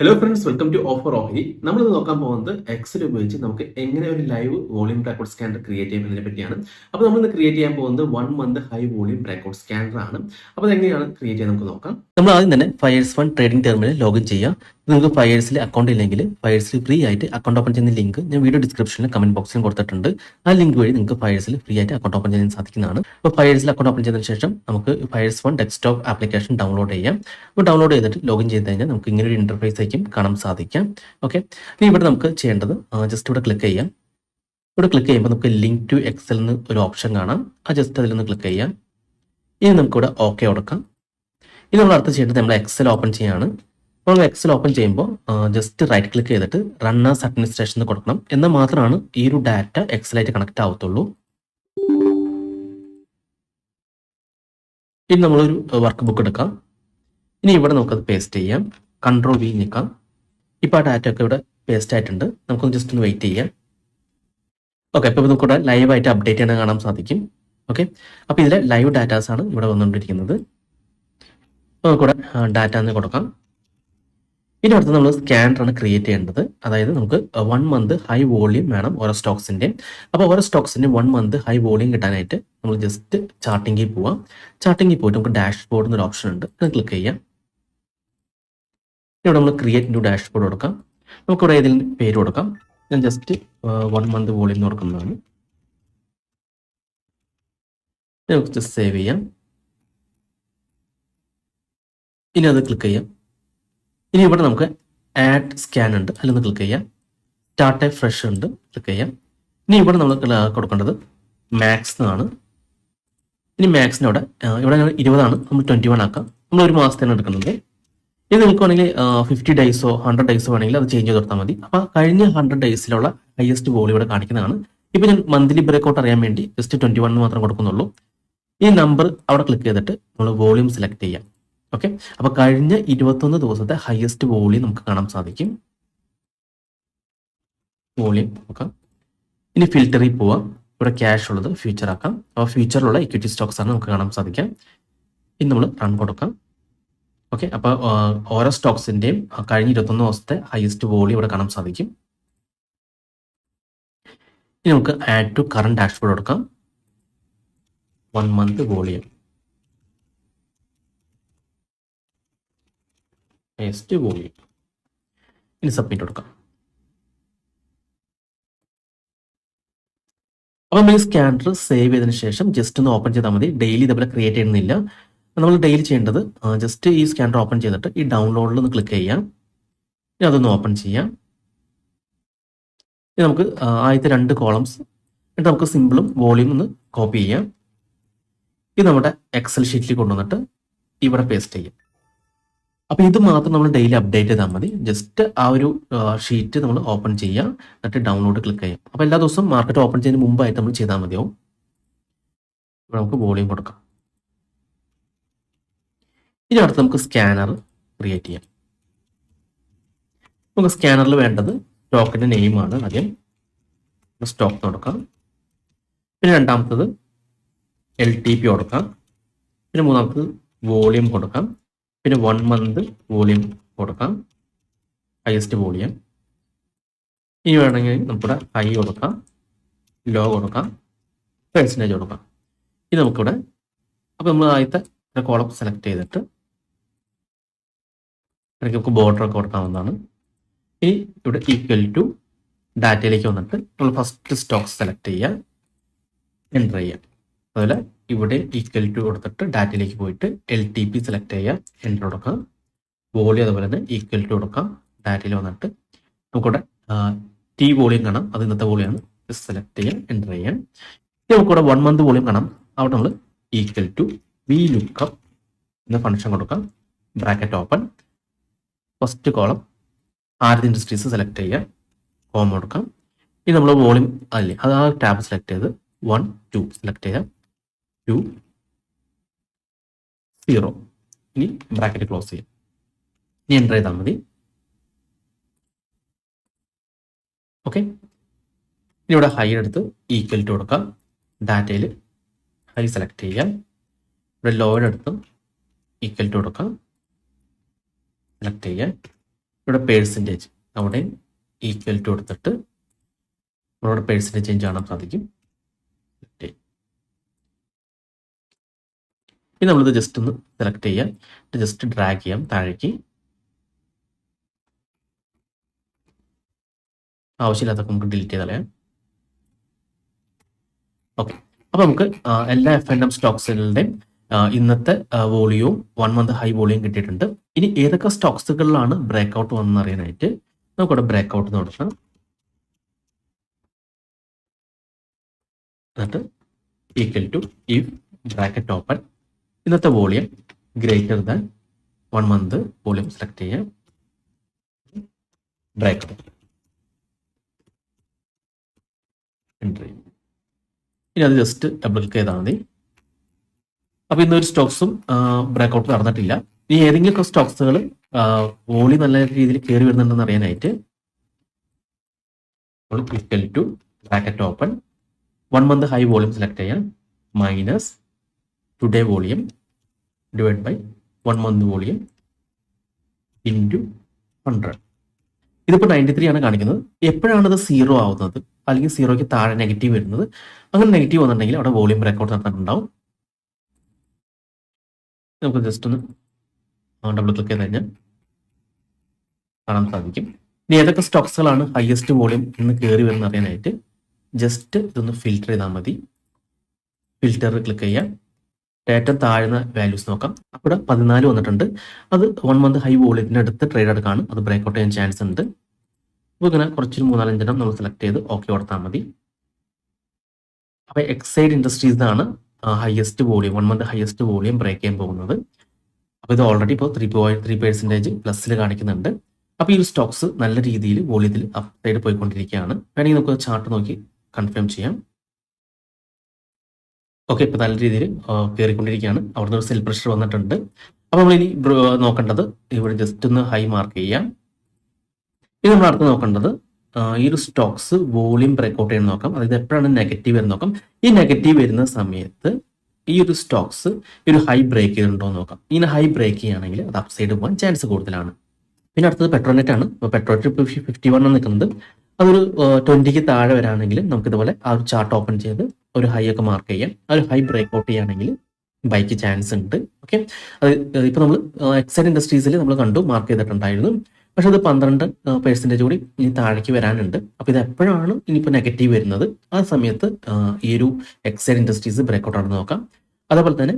Hello friends, welcome to offer ഓഹരി. നമ്മൾ നോക്കാൻ പോകുന്നത് എക്സൽ ഉപയോഗിച്ച് നമുക്ക് എങ്ങനെ ഒരു live volume breakout scanner create ചെയ്യാം എന്നതിനെ പറ്റിയാണ്. അപ്പോൾ നമ്മൾ ഇന്ന് ക്രിയേറ്റ് ചെയ്യാൻ പോകുന്നത് 1 month high volume breakout scanner ആണ്. അപ്പോൾ എങ്ങനെയാണ് ക്രിയേറ്റ് ചെയ്യാൻ നമുക്ക് നോക്കാം. നമ്മൾ ആദ്യം തന്നെ fires fund trading terminal login ചെയ്യാം. നിങ്ങൾക്ക് ഫയേഴ്സിൽ അക്കൗണ്ട് ഇല്ലെങ്കിൽ ഫയേഴ്സിൽ ഫ്രീ ആയിട്ട് അക്കൗണ്ട് ഓപ്പൺ ചെയ്യുന്ന ലിങ്ക് ഞാൻ വീഡിയോ ഡിസ്ക്രിപ്ഷനിൽ കമന്റ് ബോക്സിൽ കൊടുത്തിട്ടുണ്ട്. ആ ലിങ്ക് വഴി നിങ്ങൾക്ക് ഫയേഴ്സിൽ ഫ്രീ ആയിട്ട് അക്കൗണ്ട് ഓപ്പൺ ചെയ്യാൻ സാധിക്കുന്നതാണ്. അപ്പോൾ ഫയേഴ്സിൽ അക്കൗണ്ട് ഓപ്പൺ ചെയ്തതിനു ശേഷം നമുക്ക് fires fund desktop application download ചെയ്യാം. അപ്പോൾ ഡൗൺലോഡ് ചെയ്തിട്ട് ലോഗിൻ ചെയ്ത് കഴിഞ്ഞാൽ നമുക്ക് ഇങ്ങനെ ഒരു ഇന്റർഫേസ് ആയിരിക്കും കാണാൻ സാധിക്കാം. ഓക്കെ, ഇനി ഇവിടെ നമുക്ക് ചെയ്യേണ്ടത് ജസ്റ്റ് ഇവിടെ ക്ലിക്ക് ചെയ്യാം. ഇവിടെ ക്ലിക്ക് ചെയ്യുമ്പോൾ നമുക്ക് ലിങ്ക് ടു എക്സൽ എന്ന് ഒരു ഓപ്ഷൻ കാണാം. ജസ്റ്റ് അതിലൊന്ന് ക്ലിക്ക് ചെയ്യാം. ഇനി നമുക്കിവിടെ ഓക്കെ കൊടുക്കാം. ഇനി നമ്മൾ അടുത്ത് ചെയ്യേണ്ടത് നമ്മൾ എക്സൽ ഓപ്പൺ ചെയ്യാണ്. അപ്പോൾ നമ്മൾ എക്സൽ ഓപ്പൺ ചെയ്യുമ്പോൾ ജസ്റ്റ് റൈറ്റ് ക്ലിക്ക് ചെയ്തിട്ട് റൺ ആസ് അഡ്മിനിസ്ട്രേഷൻ എന്ന് കൊടുക്കണം. എന്നാൽ മാത്രമാണ് ഈ ഒരു ഡാറ്റ എക്സലായിട്ട് കണക്ട് ആവത്തുള്ളൂ. ഇനി നമ്മളൊരു വർക്ക് ബുക്ക് എടുക്കാം. ഇനി ഇവിടെ നമുക്കത് പേസ്റ്റ് ചെയ്യാം. കൺട്രോൾ വി നിൽക്കാം. ഇപ്പോൾ ആ ഡാറ്റ ഒക്കെ ഇവിടെ പേസ്റ്റ് ആയിട്ടുണ്ട്. നമുക്കൊന്ന് ജസ്റ്റ് ഒന്ന് വെയിറ്റ് ചെയ്യാം. ഓക്കെ, അപ്പോൾ നമുക്കിവിടെ ലൈവായിട്ട് അപ്ഡേറ്റ് ചെയ്യാൻ കാണാൻ സാധിക്കും. ഓക്കെ, അപ്പോൾ ഇതിലെ ലൈവ് ഡാറ്റാസ് ആണ് ഇവിടെ വന്നുകൊണ്ടിരിക്കുന്നത്. അപ്പോൾ നമുക്കിവിടെ ഡാറ്റ എന്ന് കൊടുക്കാം. ഇനി അടുത്ത് നമ്മൾ സ്കാനറാണ് ക്രിയേറ്റ് ചെയ്യേണ്ടത്. അതായത് നമുക്ക് 1 മന്ത് ഹൈ വോളിയം വേണം ഓരോ സ്റ്റോക്സിൻ്റെ. അപ്പോൾ ഓരോ സ്റ്റോക്സിൻ്റെ 1 മന്ത് ഹൈ വോളിയം കിട്ടാനായിട്ട് നമ്മൾ ജസ്റ്റ് ചാർട്ടിങ്ങിൽ പോവാം. ചാർട്ടിങ്ങിൽ പോയിട്ട് നമുക്ക് ഡാഷ്ബോർഡ് എന്നൊരു ഓപ്ഷൻ ഉണ്ട്, അത് ക്ലിക്ക് ചെയ്യാം. ഇവിടെ നമ്മൾ ക്രിയേറ്റ് ന്യൂ ഡാഷ്ബോർഡ് കൊടുക്കാം. നമുക്കിവിടെ ഏതെങ്കിലും പേര് കൊടുക്കാം. ഞാൻ ജസ്റ്റ് 1 മന്ത് വോളിയം എന്ന് കൊടുക്കുന്നതാണ്. നമുക്ക് ജസ്റ്റ് സേവ് ചെയ്യാം. ഇനി അത് ക്ലിക്ക് ചെയ്യാം. ഇനി ഇവിടെ നമുക്ക് ആഡ് സ്കാൻ ഉണ്ട്, അതിലൊന്ന് ക്ലിക്ക് ചെയ്യാം. സ്റ്റാർട്ട് എ ഫ്രഷ് ഉണ്ട്, ക്ലിക്ക് ചെയ്യാം. ഇനി ഇവിടെ നമ്മൾ കൊടുക്കേണ്ടത് മാക്സ് എന്നാണ്. ഇനി മാക്സിന് ഇവിടെ 20 നമ്മൾ 21 ആക്കാം. നമ്മൾ ഒരു മാസത്തേനാണ് എടുക്കുന്നത്. ഇത് നിങ്ങൾക്ക് വേണമെങ്കിൽ 50 ഡേയ്സോ 100 ഡേയ്സോ വേണമെങ്കിൽ അത് ചേഞ്ച് ചെയ്ത് കൊടുത്താൽ മതി. അപ്പോൾ കഴിഞ്ഞ 100 ഡേയ്സിലുള്ള ഹയസ്റ്റ് വോളിയം ഇവിടെ കാണിക്കുന്നതാണ്. ഇപ്പോൾ ഞാൻ മന്ത്ലി ബ്രേക്കൗട്ട് അറിയാൻ വേണ്ടി ജസ്റ്റ് 21 മാത്രം കൊടുക്കുന്നുള്ളൂ. ഈ നമ്പർ അവിടെ ക്ലിക്ക് ചെയ്തിട്ട് നമ്മൾ വോളിയം സെലക്ട് ചെയ്യാം. ഓക്കെ, അപ്പോൾ കഴിഞ്ഞ 21 ദിവസത്തെ ഹയസ്റ്റ് വോളിയം നമുക്ക് കാണാൻ സാധിക്കും. വോളിയം നോക്കാം. ഇനി ഫിൽറ്ററിൽ പോവാം. ഇവിടെ ക്യാഷ് ഉള്ളത് ഫ്യൂച്ചർ ആക്കാം. അപ്പോൾ ഫ്യൂച്ചറിലുള്ള ഇക്വിറ്റി സ്റ്റോക്സ് ആണ് നമുക്ക് കാണാൻ സാധിക്കാം. ഇനി നമ്മൾ റൺ കൊടുക്കാം. ഓക്കെ, അപ്പോൾ ഓരോ സ്റ്റോക്സിൻ്റെയും കഴിഞ്ഞ 21 ദിവസത്തെ ഹയസ്റ്റ് വോളിയം ഇവിടെ കാണാൻ സാധിക്കും. ഇനി നമുക്ക് ആഡ് ടു കറണ്ട് ഡാഷ്ബോർഡ് കൊടുക്കാം. 1 മന്ത് വോളിയം ഹയസ്റ്റ് വോളിയം. ഇനി സബ്മിറ്റ് കൊടുക്കാം. അപ്പം ഈ സ്കാനർ സേവ് ചെയ്തതിന് ശേഷം ജസ്റ്റ് ഒന്ന് ഓപ്പൺ ചെയ്താൽ മതി. ഡെയിലി ഇതേപോലെ ക്രിയേറ്റ് ചെയ്യുന്നില്ല. നമ്മൾ ഡെയിലി ചെയ്യേണ്ടത് ജസ്റ്റ് ഈ സ്കാനർ ഓപ്പൺ ചെയ്തിട്ട് ഈ ഡൗൺലോഡിൽ ഒന്ന് ക്ലിക്ക് ചെയ്യാം. ഇനി അതൊന്ന് ഓപ്പൺ ചെയ്യാം. ഇനി നമുക്ക് ആദ്യത്തെ 2 കോളംസ് എന്നിട്ട് നമുക്ക് സിമ്പിളും വോളിയം ഒന്ന് കോപ്പി ചെയ്യാം. ഇത് നമ്മുടെ എക്സൽ ഷീറ്റിൽ കൊണ്ടുവന്നിട്ട് ഇവിടെ പേസ്റ്റ് ചെയ്യാം. അപ്പോൾ ഇത് മാത്രം നമ്മൾ ഡെയിലി അപ്ഡേറ്റ് ചെയ്താൽ മതി. ജസ്റ്റ് ആ ഒരു ഷീറ്റ് നമ്മൾ ഓപ്പൺ ചെയ്യാം, എന്നിട്ട് ഡൗൺലോഡ് ക്ലിക്ക് ചെയ്യാം. അപ്പോൾ എല്ലാ ദിവസവും മാർക്കറ്റ് ഓപ്പൺ ചെയ്യുന്നതിന് മുമ്പായിട്ട് നമ്മൾ ചെയ്താൽ മതിയാവും. ഇവിടെ നമുക്ക് വോളിയം കൊടുക്കാം. ഇനി അടുത്ത് നമുക്ക് സ്കാനർ ക്രിയേറ്റ് ചെയ്യാം. നമുക്ക് സ്കാനറിൽ വേണ്ടത് സ്റ്റോക്കിൻ്റെ നെയിമാണ്. ആദ്യം സ്റ്റോക്ക് കൊടുക്കാം. പിന്നെ രണ്ടാമത്തത് LTP കൊടുക്കാം. പിന്നെ മൂന്നാമത്തത് വോളിയം കൊടുക്കാം. പിന്നെ 1 മന്ത് വോളിയം കൊടുക്കാം, ഹയസ്റ്റ് വോളിയം. ഇനി വേണമെങ്കിൽ നമുക്കിവിടെ ഹൈ കൊടുക്കാം, ലോ കൊടുക്കാം, പെർസെൻറ്റേജ് കൊടുക്കാം. ഇത് നമുക്കിവിടെ അപ്പോൾ നമ്മൾ ആദ്യത്തെ കോളം സെലക്ട് ചെയ്തിട്ട് ഇടയ്ക്ക് നമുക്ക് ബോർഡറൊക്കെ കൊടുക്കാവുന്നതാണ്. ഇനി ഇവിടെ ഈക്വൽ ടു ഡാറ്റയിലേക്ക് വന്നിട്ട് നമ്മൾ ഫസ്റ്റ് സ്റ്റോക്ക് സെലക്ട് ചെയ്യുക, എൻ്റർ ചെയ്യുക. അതുപോലെ ഇവിടെ ഈക്വൽ ടു കൊടുത്തിട്ട് ഡാറ്റയിലേക്ക് പോയിട്ട് LTP സെലക്ട് ചെയ്യുക, എൻ്റർ കൊടുക്കാം. വോളിയം അതുപോലെ തന്നെ ഈക്വൽ ടു കൊടുക്കാം. ഡാറ്റയിൽ വന്നിട്ട് നമുക്കിവിടെ T വോളിയം കാണാം, അത് ഇന്നത്തെ വോളിയമാണ്. സെലക്ട് ചെയ്യാം, എൻ്റർ ചെയ്യാം. ഇനി നമുക്കിവിടെ 1 മന്ത് വോളിയം കാണാം. അവിടെ നമ്മൾ ഈക്വൽ ടു VLOOKUP എന്ന ഫംഗ്ഷൻ കൊടുക്കാം. ബ്രാക്കറ്റ് ഓപ്പൺ, ഫസ്റ്റ് കോളം ആരതി ഇൻഡസ്ട്രീസ് സെലക്ട് ചെയ്യുക, കോമ കൊടുക്കാം. ഇനി നമ്മൾ വോളിയം അല്ലേ അത് ആ ടാബ് സെലക്ട് ചെയ്ത് 1 2 സെലക്ട് ചെയ്യാം, 2 0. ഇനി ബ്രാക്കറ്റ് ക്ലോസ് ചെയ്യാം. ഇനി എൻ്റർ ചെയ്താൽ മതി. ഓക്കെ, ഇനി ഇവിടെ ഹൈ എടുത്ത് ഈക്വൽ ടു കൊടുക്കാം. ഡാറ്റയിൽ ഹൈ സെലക്ട് ചെയ്യാം. ഇവിടെ ലോയുടെ അടുത്ത് ഈക്വൽ ടു കൊടുക്കാം, സെലക്ട് ചെയ്യാം. ഇവിടെ പേഴ്സൻറ്റേജ് അവിടെ ഈക്വൽ ടു കൊടുത്തിട്ട് നമ്മളിവിടെ പേഴ്സൻറ്റേജ് ചേഞ്ച് കാണാൻ സാധിക്കും. ഇനി നമ്മളിത് ജസ്റ്റ് ഒന്ന് സെലക്ട് ചെയ്യാം, ജസ്റ്റ് ഡ്രാഗ് ചെയ്യാം താഴേക്ക്. ആവശ്യമില്ലാത്തൊക്കെ നമുക്ക് ഡിലീറ്റ് ചെയ്ത് കളയാം. ഓക്കെ, അപ്പോൾ നമുക്ക് എല്ലാ F&M സ്റ്റോക്സുകളുടെയും ഇന്നത്തെ വോളിയവും 1 മന്ത് ഹൈ വോളിയം കിട്ടിയിട്ടുണ്ട്. ഇനി ഏതൊക്കെ സ്റ്റോക്സുകളിലാണ് ബ്രേക്ക് ഔട്ട് വന്നെന്ന് അറിയാനായിട്ട് നമുക്കിവിടെ ബ്രേക്ക് ഔട്ട് കൊടുക്കാം. എന്നിട്ട് equal to if bracket open ഇന്നത്തെ volume greater than 1 month volume select ചെയ്യാം, ബ്രേക്ക് ഔട്ട് എൻ്റർ ചെയ്യും. ഇനി അത് ജസ്റ്റ് ഡബിൾ ക്ലിക്ക് ചെയ്താൽ മതി. അപ്പോൾ ഇന്നൊരു സ്റ്റോക്സും ബ്രേക്ക് ഔട്ട് നടന്നിട്ടില്ല. ഇനി ഏതെങ്കിലുമൊക്കെ സ്റ്റോക്സുകൾ വോളി നല്ല രീതിയിൽ കയറി വരുന്നുണ്ടെന്ന് അറിയാനായിട്ട് equal to bracket open 1 month high volume select ചെയ്യാം, minus today volume divide by 1 month volume into 100. ഇതിപ്പോൾ 93 ആണ് കാണിക്കുന്നത്. എപ്പോഴാണ് ഇത് 0 ആവുന്നത് അല്ലെങ്കിൽ 0ക്ക് താഴെ നെഗറ്റീവ് വരുന്നത്? അങ്ങനെ നെഗറ്റീവ് വന്നിട്ടുണ്ടെങ്കിൽ അവിടെ വോളിയം ബ്രേക്ക് ഔട്ട് നടന്നിട്ടുണ്ടാവും. നമുക്ക് ജസ്റ്റ് ഒന്ന് ഡബിൾ ക്ലിക്ക് ചെയ്ത് കഴിഞ്ഞാൽ കാണാൻ സാധിക്കും. ഇനി ഏതൊക്കെ സ്റ്റോക്സുകളാണ് ഹയസ്റ്റ് വോളിയം ഇന്ന് കയറി വരുന്ന അറിയാനായിട്ട് ജസ്റ്റ് ഇതൊന്ന് ഫിൽറ്റർ ചെയ്താൽ മതി. ഫിൽറ്റർ ക്ലിക്ക് ചെയ്യാം, ഏറ്റവും താഴ്ന്ന വാല്യൂസ് നോക്കാം. അവിടെ 14 വന്നിട്ടുണ്ട്. അത് 1 മന്ത് ഹൈ വോളിയത്തിന് അടുത്ത് ട്രേഡ് എടുക്കാണ്, അത് ബ്രേക്ക് ഔട്ട് ചെയ്യാൻ ചാൻസ് ഉണ്ട്. അപ്പോൾ ഇങ്ങനെ കുറച്ച് 3-4 എണ്ണം നമ്മൾ സെലക്ട് ചെയ്ത് ഓക്കെ കൊടുത്താൽ മതി. അപ്പോൾ എക്സൈഡ് ഇൻഡസ്ട്രീസ് ആണ് highest volume 1 month highest volume break ചെയ്യാൻ പോകുന്നത്. അപ്പോൾ ഇത് ഓൾറെഡി ഇപ്പോൾ 3.3% പ്ലസ്സിൽ കാണിക്കുന്നുണ്ട്. അപ്പോൾ ഈ ഒരു സ്റ്റോക്സ് നല്ല രീതിയിൽ വോളിയത്തിൽ അപ്പ് സൈഡ് പോയിക്കൊണ്ടിരിക്കുകയാണ്. വേണമെങ്കിൽ നമുക്ക് ചാർട്ട് നോക്കി കൺഫേം ചെയ്യാം. ഓക്കെ, ഇപ്പോൾ നല്ല രീതിയിൽ കയറിക്കൊണ്ടിരിക്കുകയാണ്. അവിടുന്ന് ഒരു സെൽ പ്രഷർ വന്നിട്ടുണ്ട്. അപ്പോൾ നമ്മളിനി നോക്കേണ്ടത് ഇവിടെ ജസ്റ്റ് ഒന്ന് ഹൈ മാർക്ക് ചെയ്യാം. ഇനി നമ്മൾ അടുത്ത് നോക്കേണ്ടത് ഈ ഒരു സ്റ്റോക്സ് വോളിയം ബ്രേക്ക് ഔട്ട് ചെയ്യുന്ന നോക്കാം. അതായത് എപ്പോഴാണ് നെഗറ്റീവ് വരുന്ന നോക്കാം. ഈ നെഗറ്റീവ് വരുന്ന സമയത്ത് ഈ ഒരു സ്റ്റോക്സ് ഈ ഒരു ഹൈ ബ്രേക്ക് ചെയ്തിട്ടുണ്ടോ എന്ന് നോക്കാം. ഇങ്ങനെ ഹൈ ബ്രേക്ക് ചെയ്യുകയാണെങ്കിൽ അത് അപ്പ് സൈഡ് പോകാൻ ചാൻസ് കൂടുതലാണ്. പിന്നെ അടുത്തത് പെട്രോനെറ്റ് ആണ്. അപ്പോൾ പെട്രോനെറ്റ് ഇപ്പോൾ 51 ആണ് നിൽക്കുന്നത്. അതൊരു 20ക്ക് താഴെ വരാണെങ്കിൽ നമുക്ക് ഇതുപോലെ ആ ഒരു ചാർട്ട് ഓപ്പൺ ചെയ്ത് ഒരു ഹൈ ഒക്കെ മാർക്ക് ചെയ്യാം. ആ ഒരു ഹൈ ബ്രേക്ക് ഔട്ട് ചെയ്യുകയാണെങ്കിൽ ബൈക്ക് ചാൻസ് ഉണ്ട്. ഓക്കെ, അത് ഇപ്പോൾ നമ്മൾ എക്സൈഡ് ഇൻഡസ്ട്രീസിൽ നമ്മൾ കണ്ടു മാർക്ക് ചെയ്തിട്ടുണ്ടായിരുന്നു. പക്ഷെ അത് 12% കൂടി ഇനി താഴേക്ക് വരാനുണ്ട്. അപ്പോൾ ഇത് എപ്പോഴാണ് ഇനിയിപ്പോൾ നെഗറ്റീവ് വരുന്നത് ആ സമയത്ത് ഈ ഒരു എക്സൈഡ് ഇൻഡസ്ട്രീസ് ബ്രേക്ക് ഔട്ട് ആണെന്ന് നോക്കാം. അതേപോലെ തന്നെ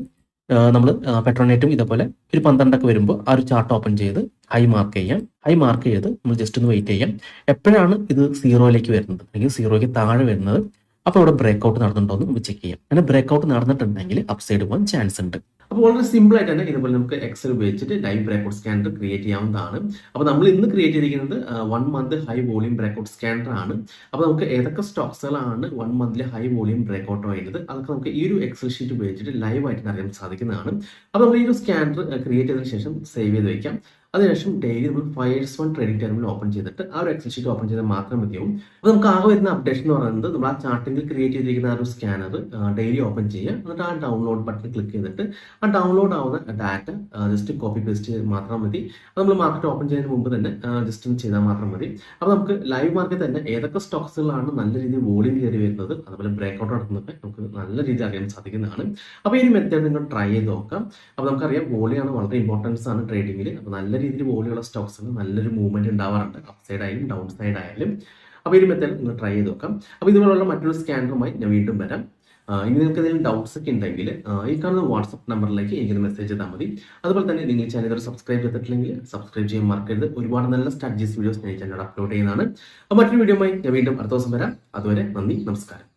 നമ്മൾ പെട്രോനെറ്റും ഇതേപോലെ ഒരു 12 വരുമ്പോൾ ആ ഒരു ചാർട്ട് ഓപ്പൺ ചെയ്ത് ഹൈ മാർക്ക് ചെയ്യാം. ഹൈ മാർക്ക് ചെയ്ത് നമ്മൾ ജസ്റ്റ് ഒന്ന് വെയിറ്റ് ചെയ്യാം. എപ്പോഴാണ് ഇത് 0ലേക്ക് വരുന്നത് അല്ലെങ്കിൽ 0ക്ക് താഴെ വരുന്നത് അപ്പോൾ ഇവിടെ ബ്രേക്ക് ഔട്ട് നടന്നിട്ടുണ്ടോ എന്ന് നമുക്ക് ചെക്ക് ചെയ്യാം. അങ്ങനെ ബ്രേക്ക് ഔട്ട് നടന്നിട്ടുണ്ടെങ്കിൽ അപ്പ് സൈഡ് പോകാൻ ചാൻസ് ഉണ്ട്. അപ്പോൾ വളരെ സിമ്പിൾ ആയിട്ട് തന്നെ ഇതുപോലെ നമുക്ക് എക്സൽ ഉപയോഗിച്ചിട്ട് ലൈവ് ബ്രേക്ക്ഔട്ട് സ്കാനർ ക്രിയേറ്റ് ചെയ്യാവുന്നതാണ്. അപ്പോൾ നമ്മൾ ഇന്ന് ക്രിയേറ്റ് ചെയ്തിരിക്കുന്നത് 1 month high volume breakout scanner ആണ്. അപ്പോൾ നമുക്ക് ഏതൊക്കെ സ്റ്റോക്സുകളാണ് 1 മന്തിൽ ഹൈ വോളിയം ബ്രേക്ക്ഔട്ട് ആയിരുന്നത് അതൊക്കെ നമുക്ക് ഈ ഒരു എക്സൽ ഷീറ്റ് ഉപയോഗിച്ചിട്ട് ലൈവ് ആയിട്ട് അറിയാൻ സാധിക്കുന്നതാണ്. അപ്പോൾ നമ്മൾ ഈ ഒരു സ്കാനർ ക്രിയേറ്റ് ചെയ്തതിനു ശേഷം സേവ് ചെയ്ത് വയ്ക്കാം. അതിനുശേഷം ഡെയിലി നമ്മൾ ഫയർസ്1 ട്രേഡിംഗ് ടെർമിനൽ ഓപ്പൺ ചെയ്തിട്ട് ആ ഒരു എക്സൽ ഷീറ്റ് ഓപ്പൺ ചെയ്താൽ മാത്രം മതിയാവും. അപ്പോൾ നമുക്ക് ആകെ വരുന്ന അപ്ഡേഷൻ എന്ന് പറയുന്നത് നമ്മൾ ആ ചാർട്ടിൽ ക്രിയേറ്റ് ചെയ്തിരിക്കുന്ന ആ ഒരു സ്കാനർ ഡെയിലി ഓപ്പൺ ചെയ്യുക. എന്നിട്ട് ആ ഡൗൺലോഡ് ബട്ടൺ ക്ലിക്ക് ചെയ്തിട്ട് ആ ഡൗൺലോഡ് ആവുന്ന ഡാറ്റ ജസ്റ്റ് കോപ്പി പേസ്റ്റ് ചെയ്ത് മാത്രം മതി. അത് നമ്മൾ മാർക്കറ്റ് ഓപ്പൺ ചെയ്യുന്നതിന് മുമ്പ് തന്നെ ജസ്റ്റ് ഒന്ന് ചെയ്താൽ മാത്രം മതി. അപ്പോൾ നമുക്ക് ലൈവ് മാർക്കറ്റ് തന്നെ ഏതൊക്കെ സ്റ്റോക്സുകളാണ് നല്ല രീതിയിൽ വോളിയം കയറി വരുന്നത് അതുപോലെ ബ്രേക്ക് ഔട്ട് നടത്തുന്നതൊക്കെ നമുക്ക് നല്ല രീതിയിൽ അറിയാൻ സാധിക്കുന്നതാണ്. അപ്പോൾ ഈ ഒരു മെത്തേഡ് നിങ്ങൾ ട്രൈ ചെയ്ത് നോക്കാം. അപ്പോൾ നമുക്കറിയാം വോളിയാണ് വളരെ ഇമ്പോർട്ടൻസ് ആണ് ട്രേഡിങ്ങിൽ. അപ്പോൾ നല്ല രീതിയിൽ വോളിയുള്ള സ്റ്റോക്സിന് നല്ലൊരു മൂവ്മെന്റ് ഉണ്ടാവാറുണ്ട്, അപ്പ് സൈഡ് ആയാലും ഡൗൺ സൈഡ് ആയാലും. അപ്പോൾ ഈ ഒരു മെത്തേഡ് നിങ്ങൾ ട്രൈ ചെയ്ത് നോക്കാം. അപ്പോൾ ഇതുപോലുള്ള മറ്റൊരു സ്കാനറുമായി ഞാൻ വീണ്ടും വരാം. ഇനി നിങ്ങൾക്ക് എന്തെങ്കിലും ഡൗട്ട്സ് ഒക്കെ ഉണ്ടെങ്കിൽ ഈ കാണുന്ന വാട്സ്ആപ്പ് നമ്പറിലേക്ക് എനിക്കൊരു മെസ്സേജ് ചെയ്താൽ മതി. അതുപോലെ തന്നെ നിങ്ങൾ ചാനൽ സബ്സ്ക്രൈബ് ചെയ്തിട്ടില്ലെങ്കിൽ സബ്സ്ക്രൈബ് ചെയ്യാൻ മറക്കരുത്. ഒരുപാട് നല്ല സ്ട്രാറ്റജീസ് വീഡിയോസ് ഞാൻ ചാനൽ അപ്ലോഡ് ചെയ്യുന്നതാണ്. അപ്പോൾ മറ്റൊരു വീഡിയോയുമായി ഞാൻ വീണ്ടും അടുത്ത ദിവസം വരാം. അതുവരെ നന്ദി, നമസ്കാരം.